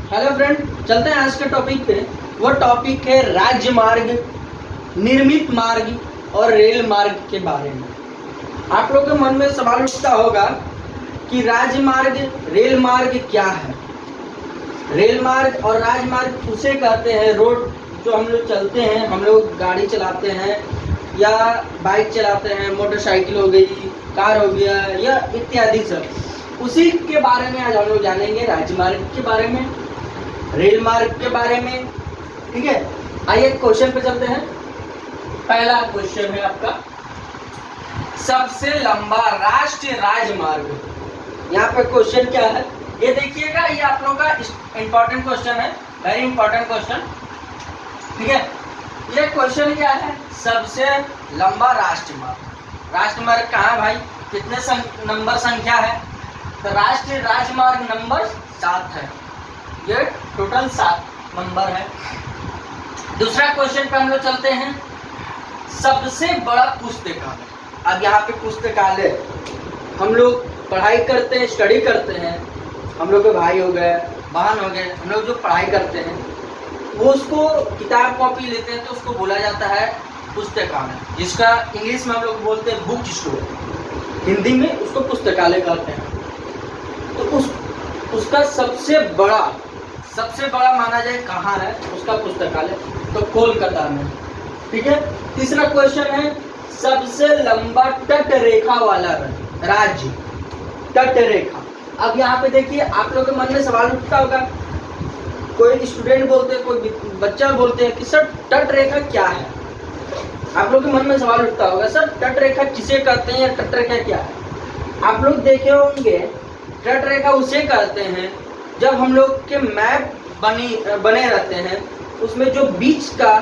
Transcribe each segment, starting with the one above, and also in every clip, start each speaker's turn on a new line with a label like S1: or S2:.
S1: Hello friend, चलते हैं आज के टॉपिक पे। वो टॉपिक है राज्य मार्ग, निर्मित मार्ग और रेल मार्ग के बारे में। आप लोगों के मन में सवाल उठता होगा कि राज्य मार्ग, रेल मार्ग क्या है। रेल मार्ग और राजमार्ग उसे कहते हैं रोड जो हम लोग चलते हैं, हम लोग गाड़ी चलाते हैं या बाइक चलाते हैं, मोटरसाइकिल हो गई, कार हो गया या इत्यादि सब, उसी के बारे में आज हम लोग जानेंगे। राज्य मार्ग के बारे में, रेल मार्ग के बारे में, ठीक है। आइए क्वेश्चन पे चलते हैं। पहला क्वेश्चन है आपका, सबसे लंबा राष्ट्रीय राजमार्ग। यहाँ पे क्वेश्चन क्या है ये देखिएगा, ये आप लोगों का इंपॉर्टेंट क्वेश्चन है, वेरी इंपॉर्टेंट क्वेश्चन, ठीक है। ये क्वेश्चन क्या है, सबसे लंबा राष्ट्रमार्ग। राष्ट्रमार्ग कहाँ भाई, कितने नंबर संख्या है, तो राष्ट्रीय राजमार्ग नंबर 7 है। ये टोटल 7 नंबर है। दूसरा क्वेश्चन पे हम लोग चलते हैं, सबसे बड़ा पुस्तकालय। अब यहाँ पे पुस्तकालय, हम लोग पढ़ाई करते हैं, स्टडी करते हैं, हम लोग के भाई हो गए, बहन हो गए, हम लोग जो पढ़ाई करते हैं वो उसको किताब कॉपी लेते हैं तो उसको बोला जाता है पुस्तकालय, जिसका इंग्लिश में हम लोग बोलते हैं बुक स्टोर, हिंदी में उसको पुस्तकालय कहते हैं। तो उसका सबसे बड़ा माना जाए कहाँ है उसका पुस्तकालय, तो कोलकाता में, ठीक है। तीसरा क्वेश्चन है, सबसे लंबा तट रेखा वाला राज्य, तट रेखा। अब यहाँ पे देखिए, आप लोगों के मन में सवाल उठता होगा, कोई स्टूडेंट बोलते हैं, कोई बच्चा बोलते हैं कि सर तट रेखा क्या है। आप लोगों के मन में सवाल उठता होगा, सर तट रेखा किसे कहते हैं या तट रेखा क्या है। आप लोग देखे होंगे, तट रेखा उसे कहते हैं जब हम लोग के मैप बने रहते हैं, उसमें जो बीच का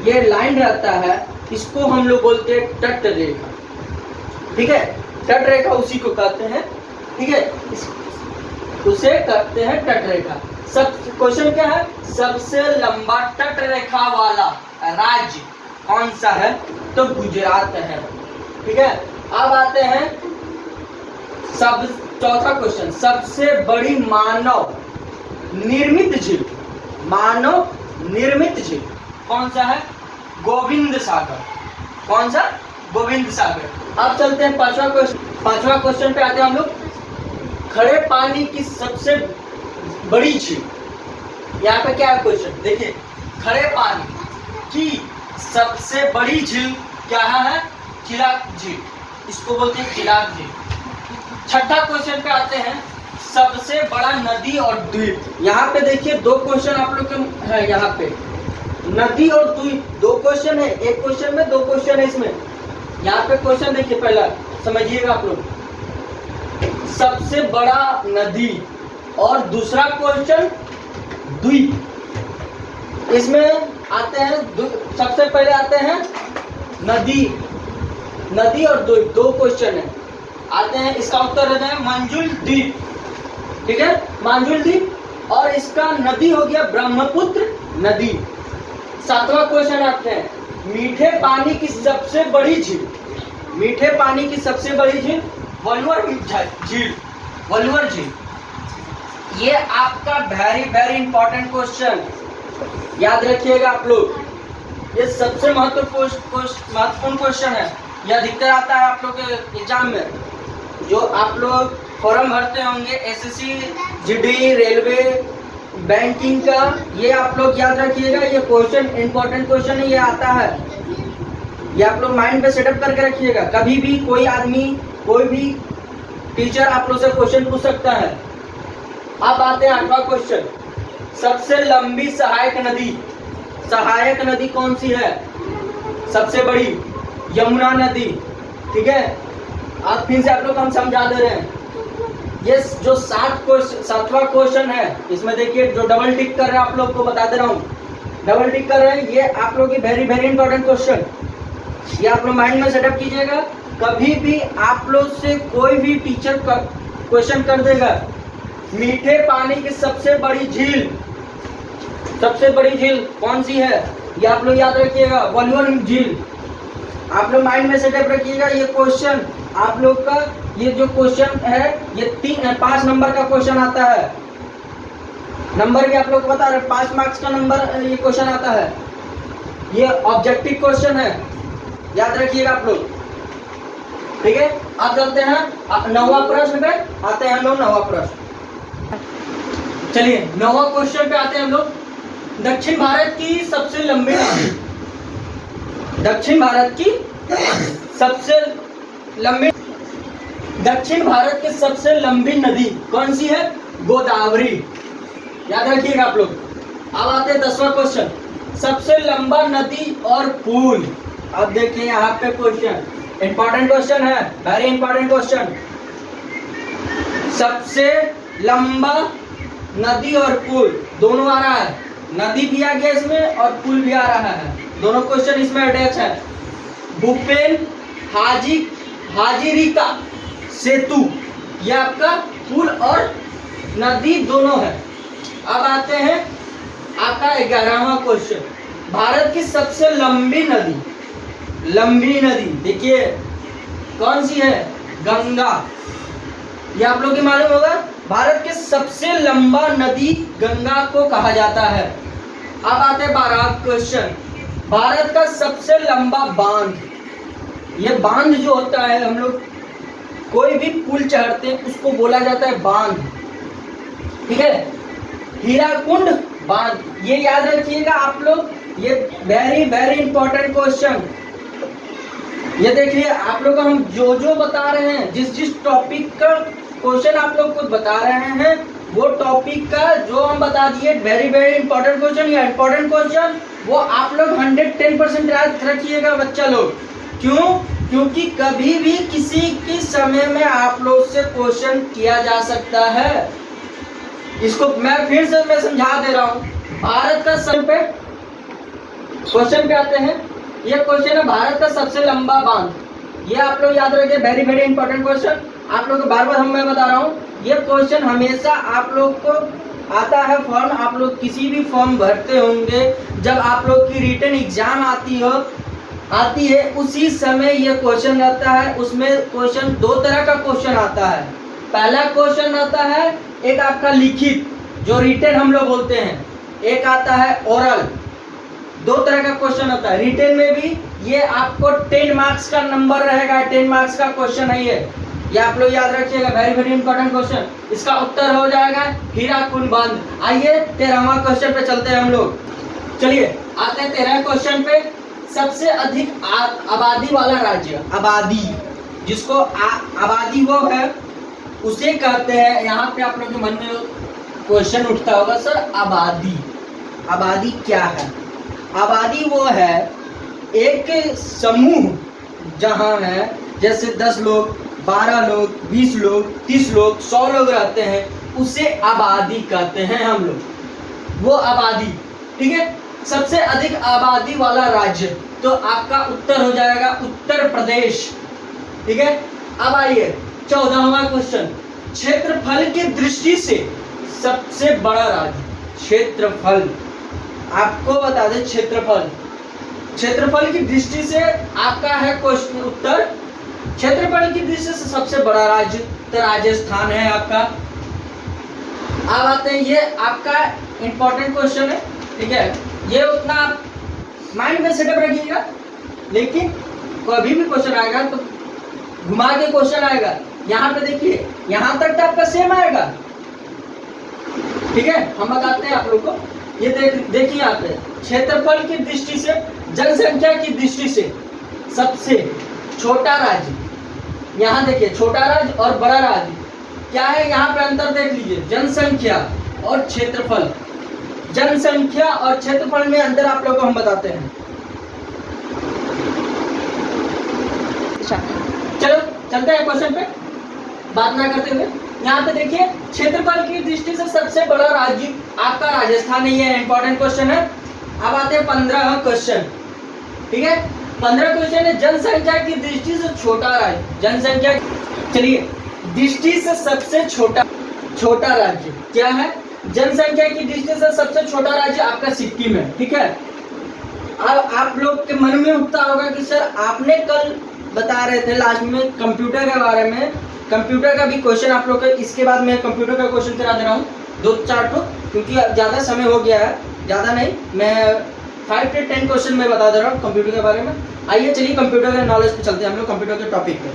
S1: ये लाइन रहता है, इसको हम लोग बोलते हैं तट रेखा, ठीक है। तट रेखा उसी को कहते हैं, ठीक है, उसे कहते हैं तट रेखा। सब क्वेश्चन क्या है, सबसे लंबा तट रेखा वाला राज्य कौन सा है, तो गुजरात है, ठीक है। अब आते हैं चौथा क्वेश्चन, सबसे बड़ी मानव निर्मित झील। मानव निर्मित झील कौन सा है, गोविंद सागर। कौन सा, गोविंद सागर। अब चलते हैं पांचवा क्वेश्चन पे आते हैं हम लोग, खड़े पानी की सबसे बड़ी झील। यहाँ पे क्या है क्वेश्चन, देखिए, खड़े पानी की सबसे बड़ी झील क्या है, चिराग झील, इसको बोलते हैं चिराग झील। छठा क्वेश्चन पे आते हैं, सबसे बड़ा नदी और द्वीप। यहाँ पे देखिए दो क्वेश्चन आप लोग के है, यहाँ पे नदी और द्वीप दो क्वेश्चन है, एक क्वेश्चन में दो क्वेश्चन है इसमें। यहाँ पे क्वेश्चन देखिए, पहला समझिएगा आप लोग, सबसे बड़ा नदी और दूसरा क्वेश्चन द्वीप। इसमें आते हैं, सबसे पहले आते हैं नदी और द्वीप, दो क्वेश्चन है आते हैं। इसका उत्तर रहता है मंजुल द्वीप, ठीक है, मंजुल द्वीप। और इसका नदी हो गया ब्रह्मपुत्र नदी। सातवां क्वेश्चन आते हैं, मीठे पानी की सबसे बड़ी झील। मीठे पानी की सबसे बड़ी झील वल्लवर झील, वल्लवर झील। ये आपका वेरी इंपॉर्टेंट क्वेश्चन, याद रखिएगा आप लोग, ये सबसे महत्वपूर्ण क्वेश्चन है। यह अधिकतर आता है आप लोग के एग्जाम में, जो आप लोग फॉर्म भरते होंगे एसएससी, जीडी, रेलवे, बैंकिंग का, ये आप लोग याद रखिएगा। ये क्वेश्चन इंपॉर्टेंट क्वेश्चन है, ये आता है, ये आप लोग माइंड पे सेटअप करके रखिएगा। कभी भी कोई आदमी, कोई भी टीचर आप लोग से क्वेश्चन पूछ सकता है। अब आते हैं आठवां क्वेश्चन, सबसे लंबी सहायक नदी। सहायक नदी कौन सी है, सबसे बड़ी, यमुना नदी, ठीक है। अब फिर से आप लोग हम समझा दे रहे हैं, ये जो सातवां क्वेश्चन है, इसमें देखिए जो डबल टिक कर रहे हैं, आप लोग को बता दे रहा हूँ, डबल टिक कर रहे हैं, ये आप लोग की वेरी इंपॉर्टेंट क्वेश्चन, ये आप लोग माइंड में सेटअप कीजिएगा। कभी भी आप लोग से कोई भी टीचर क्वेश्चन कर देगा, मीठे पानी की सबसे बड़ी झील कौन सी है, ये आप लोग याद रखिएगा, वल्लवर झील। आप लोग माइंड में सेटअप रखिएगा। ये क्वेश्चन आप लोग का, ये जो क्वेश्चन है, ये 5 नंबर का क्वेश्चन आता है, नंबर भी आप लोग को बता रहे, 5 मार्क्स का नंबर ये क्वेश्चन आता है, ये ऑब्जेक्टिव क्वेश्चन है, याद रखिएगा आप लोग। ठीक है, अब चलते हैं 9वां प्रश्न पे, आते हैं हम लोग 9वां प्रश्न। चलिए 9वां क्वेश्चन पे आते हैं हम लोग। दक्षिण भारत की सबसे लंबी नदी, दक्षिण भारत की सबसे लंबी, दक्षिण भारत की सबसे लंबी नदी कौन सी है? गोदावरी, याद रखिएगा आप लोग। अब आते हैं 10वां क्वेश्चन, सबसे लंबा नदी और पुल। अब देखिए यहाँ पे क्वेश्चन, इंपॉर्टेंट क्वेश्चन है, वेरी इंपॉर्टेंट क्वेश्चन। सबसे लंबा नदी और पुल दोनों आ रहा है, नदी भी आ गया इसमें और पुल भी आ रहा है, दोनों क्वेश्चन इसमें अटैच है। भूपेन हाजीरिका सेतु, ये आपका पुल और नदी दोनों है। अब आते हैं आपका 11वां क्वेश्चन, भारत की सबसे लंबी नदी, लंबी नदी देखिए कौन सी है? गंगा, ये आप लोग को मालूम होगा, भारत के सबसे लंबा नदी गंगा को कहा जाता है। अब आते हैं 12वां क्वेश्चन, भारत का सबसे लंबा बांध, ये बांध जो होता है, हम लोग कोई भी पुल चढ़ते हैं उसको बोला जाता है बांध। ठीक है, हीराकुंड बांध, ये याद रखिएगा आप लोग, ये वेरी वेरी इंपॉर्टेंट क्वेश्चन। ये देखिए आप लोग को हम जो जो बता रहे हैं, जिस जिस टॉपिक का क्वेश्चन आप लोग को बता रहे हैं, वो टॉपिक का जो हम बता दिए, वेरी वेरी इंपॉर्टेंट क्वेश्चन या इंपॉर्टेंट क्वेश्चन, वो आप लोग 110% याद रखिएगा बच्चा लोग। क्यों? क्योंकि कभी भी किसी के समय में आप लोग से क्वेश्चन किया जा सकता है। इसको मैं फिर से मैं समझा दे रहा हूँ। भारत का सबसे क्वेश्चन पे आते हैं, ये क्वेश्चन है भारत का सबसे लंबा बांध, ये आप लोग याद रखिए, वेरी वेरी इंपॉर्टेंट क्वेश्चन। आप लोग को बार बार मैं बता रहा हूँ, ये क्वेश्चन हमेशा आप लोग को आता है। फॉर्म आप लोग किसी भी फॉर्म भरते होंगे, जब आप लोग की रिटन एग्जाम आती है उसी समय ये क्वेश्चन रहता है। उसमें क्वेश्चन 2 तरह का क्वेश्चन आता है। पहला क्वेश्चन आता है एक आपका लिखित, जो रिटन हम लोग बोलते हैं, एक आता है ओरल। 2 तरह का क्वेश्चन होता है। रिटन में भी ये आपको 10 मार्क्स का नंबर रहेगा, 10 मार्क्स का क्वेश्चन है ये आप लोग याद रखिएगा, वेरी वेरी इंपॉर्टेंट क्वेश्चन। इसका उत्तर हो जाएगा हीराकुंड बांध। आइए 13वां क्वेश्चन पे चलते हैं हम लोग। चलिए आते हैं 13वें क्वेश्चन पे, सबसे अधिक आबादी वाला राज्य, आबादी जिसको आबादी वो है उसे कहते हैं। यहाँ पे आप लोग के मन में क्वेश्चन उठता होगा, सर आबादी, आबादी क्या है? आबादी वो है एक समूह जहाँ है जैसे 10 लोग, 12 लोग, 20 लोग, 30 लोग, 100 लोग रहते हैं, उसे आबादी कहते हैं हम लोग, वो आबादी। ठीक है, सबसे अधिक आबादी वाला राज्य, तो आपका उत्तर हो जाएगा उत्तर प्रदेश। ठीक है, अब आइए 14वां क्वेश्चन, क्षेत्रफल की दृष्टि से सबसे बड़ा राज्य, क्षेत्रफल आपको बता दें, क्षेत्रफल की दृष्टि से आपका है क्वेश्चन उत्तर, क्षेत्रफल की दृष्टि से सबसे बड़ा राज्य तो राजस्थान है आपका। अब आते हैं, ये आपका इंपॉर्टेंट क्वेश्चन है। ठीक है, ये उतना आप माइंड में सेटअप रखिएगा, लेकिन कभी भी क्वेश्चन आएगा तो घुमा के क्वेश्चन आएगा। यहाँ पे देखिए, यहाँ तक तो आपका सेम आएगा। ठीक है, हम बताते हैं आप लोग को, ये देखिए यहाँ पे क्षेत्रफल की दृष्टि से, जनसंख्या की दृष्टि से सबसे छोटा राज्य, यहाँ देखिए छोटा राज्य और बड़ा राज्य क्या है, यहाँ पे अंतर देख लीजिए, जनसंख्या और क्षेत्रफल। जनसंख्या और क्षेत्रफल में अंतर आप लोगों को हम बताते हैं। चलो चलते हैं क्वेश्चन पे, बात ना करते हुए। यहाँ पे देखिए, क्षेत्रफल की दृष्टि से सबसे बड़ा राज्य आपका राजस्थान ही है, इंपॉर्टेंट क्वेश्चन है। अब आते हैं 15वां क्वेश्चन। ठीक है, 15 क्वेश्चन है, जनसंख्या की दृष्टि से छोटा राज्य, जनसंख्या, चलिए दृष्टि से सबसे छोटा राज्य क्या है? जनसंख्या की दृष्टि से सबसे छोटा राज्य आपका सिक्किम है। ठीक है, अब आप लोग के मन में उठता होगा कि सर आपने कल बता रहे थे लास्ट में कंप्यूटर के बारे में, कंप्यूटर का भी क्वेश्चन आप लोग का, इसके बाद मैं कंप्यूटर का क्वेश्चन करा दे रहा हूँ। 2-4 ठो, क्योंकि ज़्यादा समय हो गया है, ज़्यादा नहीं, मैं 5 से 10 क्वेश्चन मैं बता दे रहा हूँ कंप्यूटर के बारे में। आइए चलिए कंप्यूटर के नॉलेज पे चलते हैं हम लोग, कंप्यूटर के टॉपिक पे।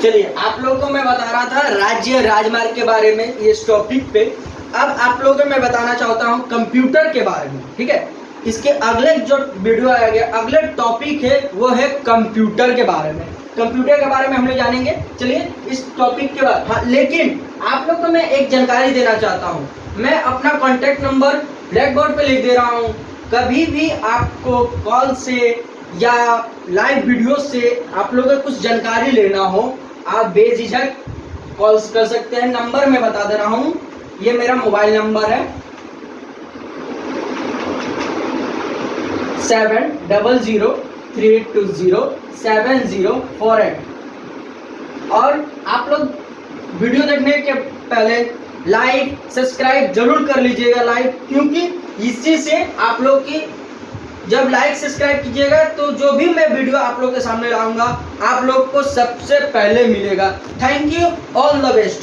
S1: चलिए आप लोगों को मैं बता रहा था राज्य राजमार्ग के बारे में इस टॉपिक पे। अब आप लोगों को मैं बताना चाहता हूँ कंप्यूटर के बारे में, ठीक है। इसके अगले जो वीडियो आएगा, अगले टॉपिक है वो है कंप्यूटर के बारे में। कंप्यूटर के बारे में हम लोग जानेंगे। चलिए इस टॉपिक के बाद, हाँ लेकिन आप लोग को मैं एक जानकारी देना चाहता हूँ। मैं अपना कॉन्टैक्ट नंबर ब्लैक बोर्ड पे लिख दे रहा हूँ। कभी भी आपको कॉल से या लाइव वीडियो से आप लोगों को कुछ जानकारी लेना हो, आप बेझिझक कॉल कर सकते हैं। नंबर मैं बता दे रहा हूँ, ये मेरा मोबाइल नंबर है 7003207048। और आप लोग वीडियो देखने के पहले लाइक सब्सक्राइब जरूर कर लीजिएगा, क्योंकि इसी से आप लोग की जब लाइक सब्सक्राइब कीजिएगा तो जो भी मैं वीडियो आप लोग के सामने लाऊंगा आप लोग को सबसे पहले मिलेगा। Thank you, all the best.